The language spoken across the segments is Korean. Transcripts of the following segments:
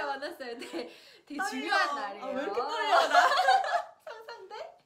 만났어요. 네, 되게 중요한 날이에요. 왜 이렇게 떨려 나? 상상돼?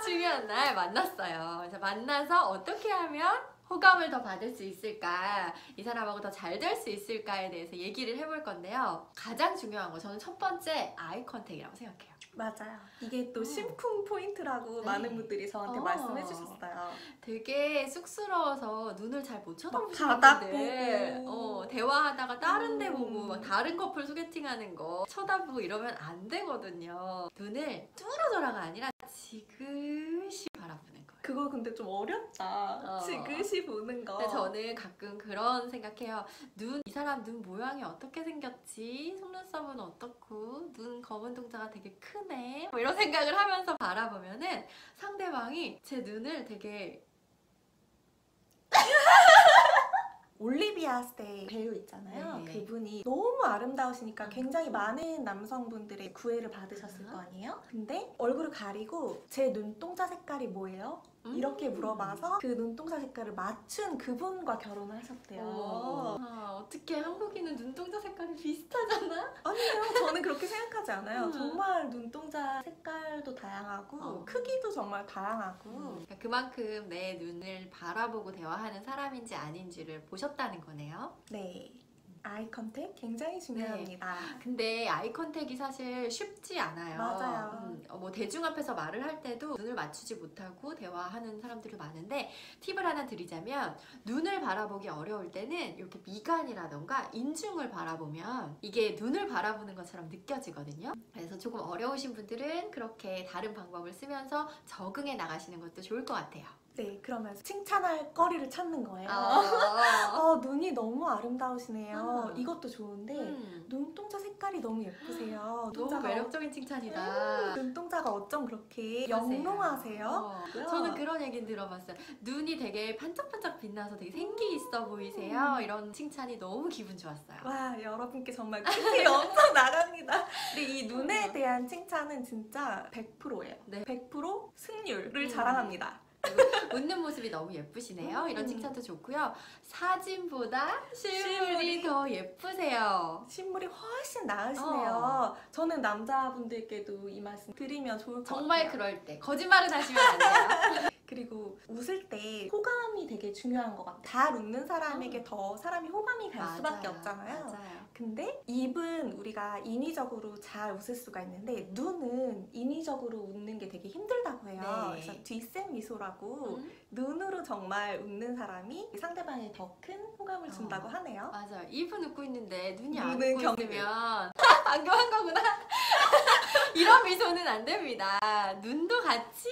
중요한 날 만났어요. 그래서 만나서 어떻게 하면 호감을 더 받을 수 있을까, 이 사람하고 더 잘 될 수 있을까에 대해서 얘기를 해볼 건데요. 가장 중요한 거 저는 첫 번째 아이 컨택이라고 생각해요. 맞아요. 이게 또 심쿵 포인트라고 네. 많은 분들이 저한테 말씀해 주셨어요. 되게 쑥스러워서 눈을 잘 못 쳐다보시는 바닥 분들, 보고. 대화하다가 다른 데 보고 막 다른 커플 소개팅하는 거 쳐다보고 이러면 안 되거든요. 눈을 뚫어져라가 아니라 지그시 바라보는 거예요. 그거 근데 좀 어렵다. 지그시 보는 거. 근데 저는 가끔 그런 생각해요. 이 사람 눈 모양이 어떻게 생겼지? 속눈썹은 어떻고? 눈 검은 동자가 되게 크네? 뭐 이런 생각을 하면서 바라보면은 상대방이 제 눈을 되게 올리비아 스테이 배우 있잖아요. 네. 그분이 너무 아름다우시니까 굉장히 많은 남성분들의 구애를 받으셨을 거 아니에요? 근데 얼굴을 가리고 제 눈동자 색깔이 뭐예요? 이렇게 물어봐서 그 눈동자 색깔을 맞춘 그분과 결혼을 하셨대요. 어떻게 한국인은 눈동자 색깔이 비슷하잖아? 아니에요. 저는 그렇게 생각하지 않아요. 정말 눈동자 색깔도 다양하고 크기도 정말 다양하고 그러니까 그만큼 내 눈을 바라보고 대화하는 사람인지 아닌지를 보셨다는 거네요. 네. 아이 컨택 굉장히 중요합니다. 근데 아이 컨택이 사실 쉽지 않아요. 맞아요. 뭐 대중 앞에서 말을 할 때도 눈을 맞추지 못하고 대화하는 사람들도 많은데 팁을 하나 드리자면 눈을 바라보기 어려울 때는 이렇게 미간이라던가 인중을 바라보면 이게 눈을 바라보는 것처럼 느껴지거든요. 그래서 조금 어려우신 분들은 그렇게 다른 방법을 쓰면서 적응해 나가시는 것도 좋을 것 같아요. 네, 그러면서 칭찬할 거리를 찾는 거예요. 눈이 너무 아름다우시네요. 이것도 좋은데 눈동자 색깔이 너무 예쁘세요. 너무 매력적인 칭찬이다. 눈동자가 어쩜 그렇게 영롱하세요? 저는 그런 얘기는 들어봤어요. 눈이 되게 반짝반짝 빛나서 되게 생기 있어 보이세요. 이런 칭찬이 너무 기분 좋았어요. 와, 여러분께 정말 꿀팁이 엄청 나갑니다. 근데 이 눈에 대한 칭찬은 진짜 100%예요. 네. 100% 승률을 자랑합니다. 웃는 모습이 너무 예쁘시네요. 이런 칭찬도 좋고요. 사진보다 실물이 더 예쁘세요. 실물이 훨씬 나으시네요. 저는 남자분들께도 이 말씀 드리면 좋을 것 같아요. 정말 그럴 때 거짓말은 하시면 안 돼요. 그리고 웃을 때 호감이 되게 중요한 것 같아요. 잘 웃는 사람에게 더 사람이 호감이 갈 수밖에 없잖아요. 맞아요. 근데 입은 우리가 인위적으로 잘 웃을 수가 있는데 눈은 인위적으로 웃는 게 되게 힘들다고 해요. 네. 그래서 뒷셈 미소라고 눈으로 정말 웃는 사람이 상대방에 더 큰 호감을 준다고 하네요. 맞아요. 입은 웃고 있는데 눈이 안 눈은 웃고 경계. 있으면 안경한 거구나. 이런 미소는 안 됩니다. 눈도 같이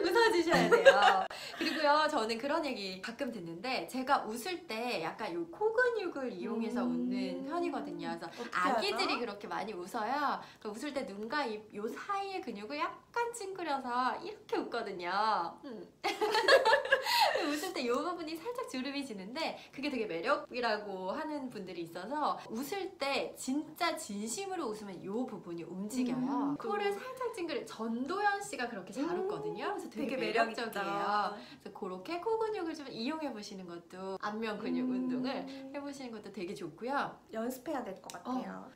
웃어주셔야 돼요. 그리고요, 저는 그런 얘기 가끔 듣는데 제가 웃을 때 약간 요 코 근육을 이용해서 웃는 편이거든요. 그래서 아기들이 그렇게 많이 웃어요. 그러니까 웃을 때 눈과 입 요 사이의 근육을 약간 찡그려서 이렇게 웃거든요. 웃을 때 이 부분이 살짝 주름이 지는데 그게 되게 매력이라고 하는 분들이 있어서 웃을 때 진짜 진심으로 웃으면 이 부분이 움직여요. 코를 살짝 찡그려. 전도연 씨가 그렇게 잘 웃거든요. 그래서 되게 매력적이에요. 그래서 그렇게 코 근육을 좀 이용해 보시는 것도 안면 근육 운동을 해보시는 것도 되게 좋고요. 연습해야 될 것 같아요.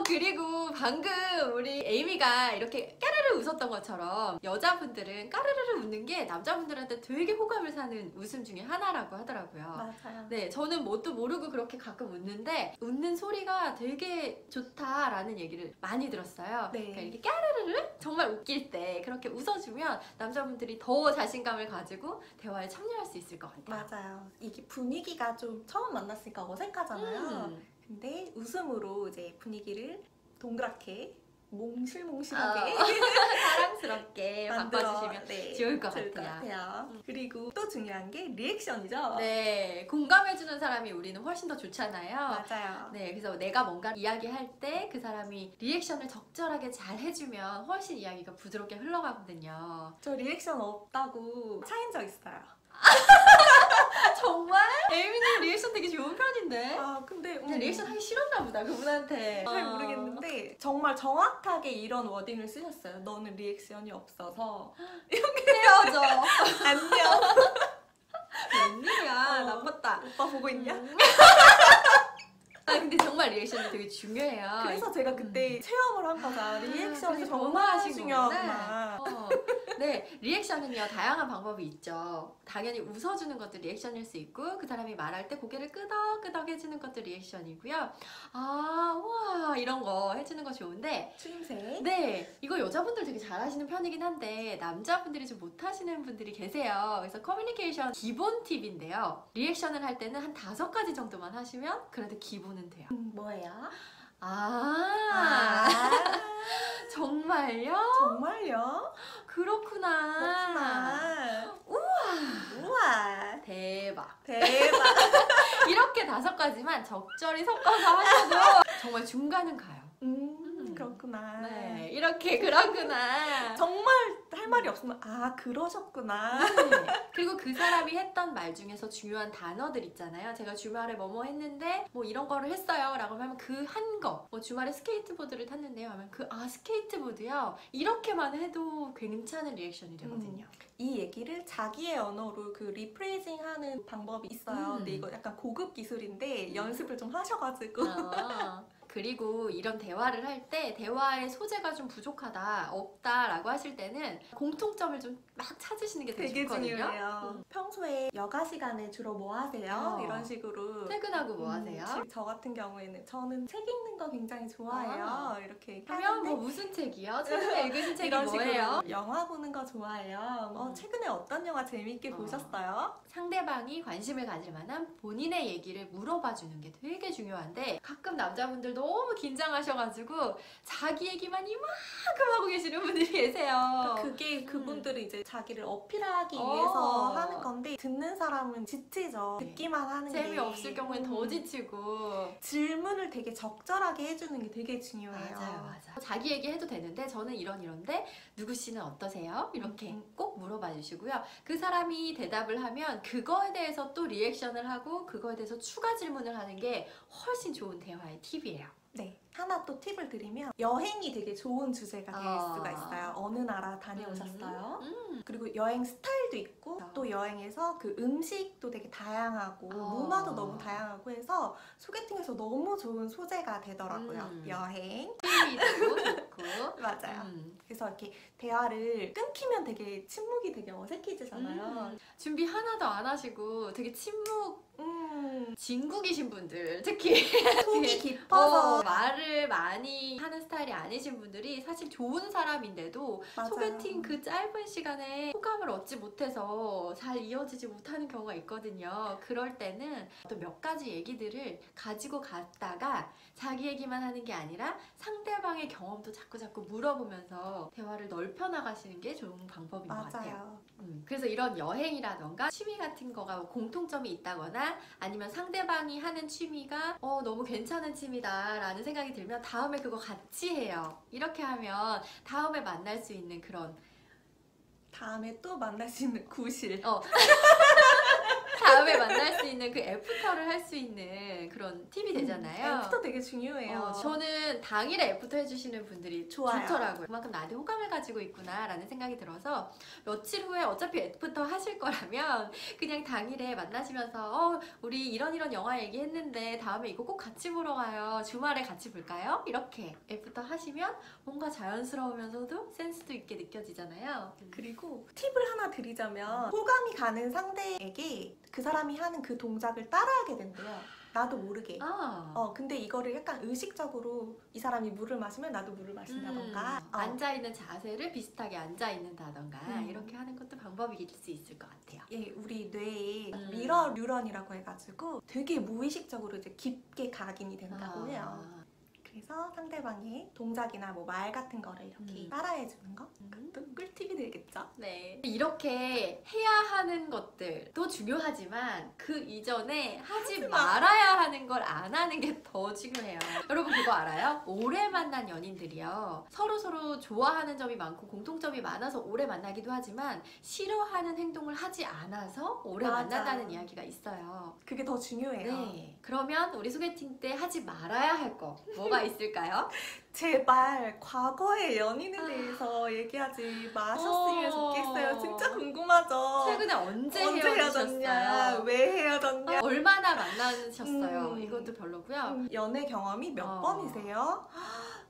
그리고 방금 우리 에이미가 이렇게 까르르 웃었던 것처럼 여자분들은 까르르 웃는 게 남자분들한테 되게 호감을 사는 웃음 중에 하나라고 하더라고요. 맞아요. 네, 저는 뭣도 모르고 그렇게 가끔 웃는데 웃는 소리가 되게 좋다라는 얘기를 많이 들었어요. 네. 그러니까 이렇게 까르르르 정말 웃길 때 그렇게 웃어주면 남자분들이 더 자신감을 가지고 대화에 참여할 수 있을 것 같아요. 맞아요. 이게 분위기가 좀 처음 만났으니까 어색하잖아요. 근데 웃음으로 이제 분위기를 동그랗게 몽실몽실하게 사랑스럽게 바꿔주시면 좋을 것 같아요. 그리고 또 중요한 게 리액션이죠. 네, 공감해주는 사람이 우리는 훨씬 더 좋잖아요. 맞아요. 네, 그래서 내가 뭔가 이야기할 때 그 사람이 리액션을 적절하게 잘 해주면 훨씬 이야기가 부드럽게 흘러가거든요. 저 리액션 없다고 차인 적 있어요. 정말? 에이미님 리액션 되게 좋은 편인데? 근데 그냥 리액션 하기 싫었나 보다, 그분한테. 잘 모르겠는데 정말 정확하게 이런 워딩을 쓰셨어요. 너는 리액션이 없어서 헤어져. 안녕. 웬일이야. 나빴다. 오빠 보고 있냐? 아 근데 정말 리액션이 되게 중요해요. 그래서 제가 그때 체험을 한 거죠. 리액션이 그래서 정말 변화하신 중요하구나. 네, 리액션은요 다양한 방법이 있죠. 당연히 웃어주는 것도 리액션일 수 있고 그 사람이 말할 때 고개를 끄덕끄덕 해주는 것도 리액션이고요. 아, 우와 이런 거 해주는 거 좋은데 추임새. 네, 이거 여자분들 되게 잘하시는 편이긴 한데 남자분들이 좀 못하시는 분들이 계세요. 그래서 커뮤니케이션 기본 팁인데요. 리액션을 할 때는 한 5가지 정도만 하시면 그래도 기본은 돼요. 뭐예요? 아, 정말요? 정말요? 그렇구나. 우와. 대박. 대박. 이렇게 5가지만 적절히 섞어서 하셔도 정말 중간은 가요. 그렇구나. 네, 이렇게 그렇구나. 정말 할 말이 없으면 아 그러셨구나. 네. 그리고 그 사람이 했던 말 중에서 중요한 단어들 있잖아요. 제가 주말에 뭐뭐 했는데 뭐 이런 거를 했어요 라고 하면 그 한 거. 뭐 주말에 스케이트보드를 탔는데요 하면 스케이트보드요. 이렇게만 해도 괜찮은 리액션이 되거든요. 이 얘기를 자기의 언어로 그 리프레이징 하는 방법이 있어요. 근데 이거 약간 고급 기술인데 연습을 좀 하셔가지고. 그리고 이런 대화를 할 때 대화의 소재가 좀 부족하다, 없다라고 하실 때는 공통점을 좀 막 찾으시는 게 되게 좋거든요. 중요해요. 평소에 여가 시간에 주로 뭐 하세요? 이런 식으로. 퇴근하고 뭐 하세요? 저 같은 경우에는 저는 책 읽는 거 굉장히 좋아해요. 이렇게 그러면 뭐 무슨 책이요? 최근에 읽으신 책이 뭐예요? 영화 보는 거 좋아해요. 최근에 어떤 영화 재밌게 보셨어요? 상대방이 관심을 가질 만한 본인의 얘기를 물어봐 주는 게 되게 중요한데 가끔 남자분들 너무 긴장하셔가지고 자기 얘기만 이만큼 하고 계시는 분들이 계세요. 그게 그분들은 이제 자기를 어필하기 위해서 하는 건데 듣는 사람은 지치죠. 듣기만 하는 게 재미없을 경우엔 더 지치고 질문을 되게 적절하게 해주는 게 되게 중요해요. 맞아요. 자기 얘기해도 되는데 저는 이런데 누구 씨는 어떠세요? 이렇게 꼭 물어봐 주시고요. 그 사람이 대답을 하면 그거에 대해서 또 리액션을 하고 그거에 대해서 추가 질문을 하는 게 훨씬 좋은 대화의 팁이에요. 네. 하나 또 팁을 드리면 여행이 되게 좋은 주제가 될 수가 있어요. 어느 나라 다녀오셨어요? 그리고 여행 스타일도 있고 또 여행에서 그 음식도 되게 다양하고 문화도 너무 다양하고 해서 소개팅에서 너무 좋은 소재가 되더라고요. 여행. 취미도 좋고. 맞아요. 그래서 이렇게 대화를 끊기면 되게 침묵이 되게 어색해지잖아요. 준비 하나도 안 하시고 되게 진국이신 분들 특히 속이 깊어서 말을 많이 하는 스타일이 아니신 분들이 사실 좋은 사람인데도 맞아요. 소개팅 그 짧은 시간에 호감을 얻지 못해서 잘 이어지지 못하는 경우가 있거든요. 그럴 때는 또 몇 가지 얘기들을 가지고 갔다가 자기 얘기만 하는 게 아니라 상대방의 경험도 자꾸 물어보면서 대화를 넓혀 나가시는 게 좋은 방법인 것 같아요. 그래서 이런 여행이라던가 취미 같은 거가 공통점이 있다거나 아니면 상대방이 하는 취미가 너무 괜찮은 취미다 라는 생각이 들면 다음에 그거 같이 해요. 이렇게 하면 다음에 만날 수 있는 그런 다음에 또 만날 수 있는 구실 다음에 만날 수 있는 그 애프터를 할 수 있는 그런 팁이 되잖아요. 애프터 되게 중요해요. 저는 당일에 애프터 해주시는 분들이 좋아요. 좋더라고요. 그만큼 나한테 호감을 가지고 있구나 라는 생각이 들어서 며칠 후에 어차피 애프터 하실 거라면 그냥 당일에 만나시면서 우리 이런 영화 얘기했는데 다음에 이거 꼭 같이 보러 가요. 주말에 같이 볼까요? 이렇게 애프터 하시면 뭔가 자연스러우면서도 센스도 있게 느껴지잖아요. 그리고 팁을 하나 드리자면 호감이 가는 상대에게 그 사람이 하는 그 동작을 따라하게 된대요. 나도 모르게. 근데 이거를 약간 의식적으로 이 사람이 물을 마시면 나도 물을 마신다던가 앉아있는 자세를 비슷하게 앉아있는다던가 이렇게 하는 것도 방법일 수 있을 것 같아요. 예, 우리 뇌에 미러 뉴런이라고 해가지고 되게 무의식적으로 이제 깊게 각인이 된다고 해요. 그래서 상대방의 동작이나 뭐 말 같은 거를 이렇게 따라해주는 거? 그것도 꿀팁이 되겠죠? 네. 이렇게 해야 하는 것들도 중요하지만 그 이전에 하지 말아야 하는 걸 안 하는 게 더 중요해요. 여러분 그거 알아요? 오래 만난 연인들이요. 서로 좋아하는 점이 많고 공통점이 많아서 오래 만나기도 하지만 싫어하는 행동을 하지 않아서 오래 만난다는 이야기가 있어요. 그게 더 중요해요. 네. 그러면 우리 소개팅 때 하지 말아야 할 거 뭐가 뭐가 있을까요? 제발 과거의 연인에 대해서 얘기하지 마셨으면 좋겠어요. 진짜 궁금하죠. 최근에 언제 언제 헤어졌냐? 헤어지셨어요? 왜 헤어졌냐? 얼마나 만나셨어요? 음. 이것도 별로고요. 연애 경험이 몇 어. 번이세요?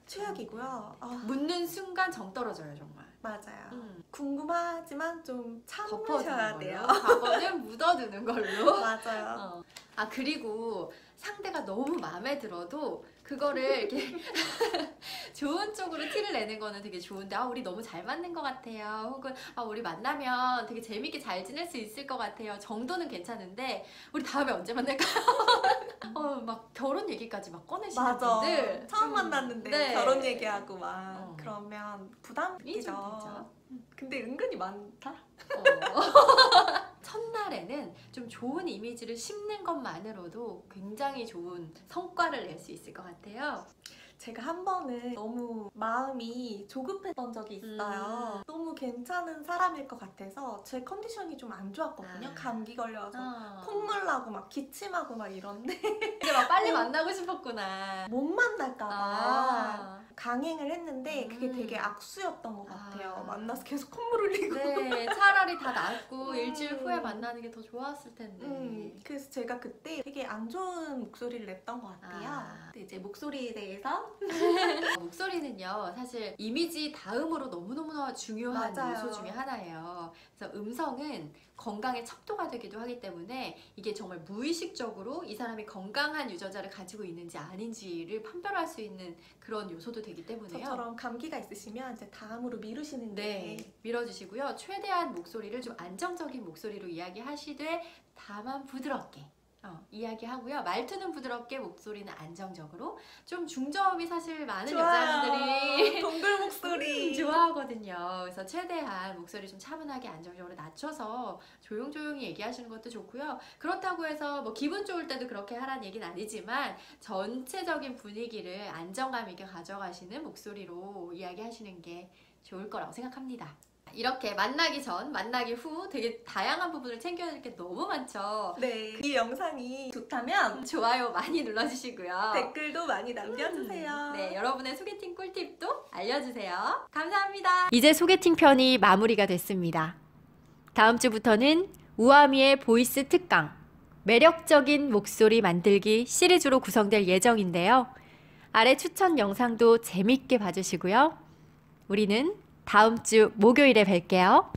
최악이고요. 아, 묻는 순간 정 떨어져요, 정말. 맞아요. 궁금하지만 좀 덮어두는 참으셔야 걸로. 돼요. 과거는 묻어두는 걸로. 맞아요. 아, 그리고 상대가 너무 마음에 들어도 그거를 이렇게 좋은 쪽으로 티를 내는 거는 되게 좋은데, 아, 우리 너무 잘 맞는 것 같아요. 혹은, 아, 우리 만나면 되게 재밌게 잘 지낼 수 있을 것 같아요. 정도는 괜찮은데, 우리 다음에 언제 만날까요? 막 결혼 얘기까지 막 꺼내시는 맞아. 분들. 처음 만났는데 네. 결혼 얘기하고 막 어. 그러면 이 부담이죠. 좀 되죠. 근데 은근히 많다. 첫날에는 좀 좋은 이미지를 심는 것만으로도 굉장히 좋은 성과를 낼 수 있을 것 같아요. 제가 한 번은 너무 마음이 조급했던 적이 있어요. 너무 괜찮은 사람일 것 같아서 제 컨디션이 좀 안 좋았거든요. 아. 감기 걸려서 콧물 나고 막 기침하고 막 이런데 근데 막 빨리 만나고 싶었구나. 못 만날까 봐 아. 강행을 했는데 그게 되게 악수였던 것 같아요. 만나서 계속 콧물 흘리고. 네, 차라리 다 낫고 일주일 후에 만나는 게 더 좋았을 텐데. 그래서 제가 그때 되게 안 좋은 목소리를 냈던 것 같아요. 근데 이제 목소리에 대해서 목소리는요, 사실 이미지 다음으로 너무너무 중요한 맞아요. 요소 중에 하나예요. 그래서 음성은 건강의 척도가 되기도 하기 때문에 이게 정말 무의식적으로 이 사람이 건강한 유전자를 가지고 있는지 아닌지를 판별할 수 있는 그런 요소도 되기 때문에요. 저처럼 감기가 있으시면 이제 다음으로 미루시는 게 네, 밀어주시고요. 최대한 목소리를 좀 안정적인 목소리로 이야기하시되 다만 부드럽게 이야기하고요. 말투는 부드럽게, 목소리는 안정적으로. 좀 중저음이 사실 많은 여자분들이 동굴 목소리 좋아하거든요. 그래서 최대한 목소리 좀 차분하게 안정적으로 낮춰서 조용조용히 얘기하시는 것도 좋고요. 그렇다고 해서 뭐 기분 좋을 때도 그렇게 하라는 얘기는 아니지만 전체적인 분위기를 안정감 있게 가져가시는 목소리로 이야기하시는 게 좋을 거라고 생각합니다. 이렇게 만나기 전, 만나기 후 되게 다양한 부분을 챙겨야 될 게 너무 많죠. 네, 이 영상이 좋다면 좋아요 많이 눌러주시고요. 댓글도 많이 남겨주세요. 네, 여러분의 소개팅 꿀팁도 알려주세요. 감사합니다. 이제 소개팅 편이 마무리가 됐습니다. 다음 주부터는 우아미의 보이스 특강, 매력적인 목소리 만들기 시리즈로 구성될 예정인데요. 아래 추천 영상도 재밌게 봐주시고요. 우리는 다음 주 목요일에 뵐게요.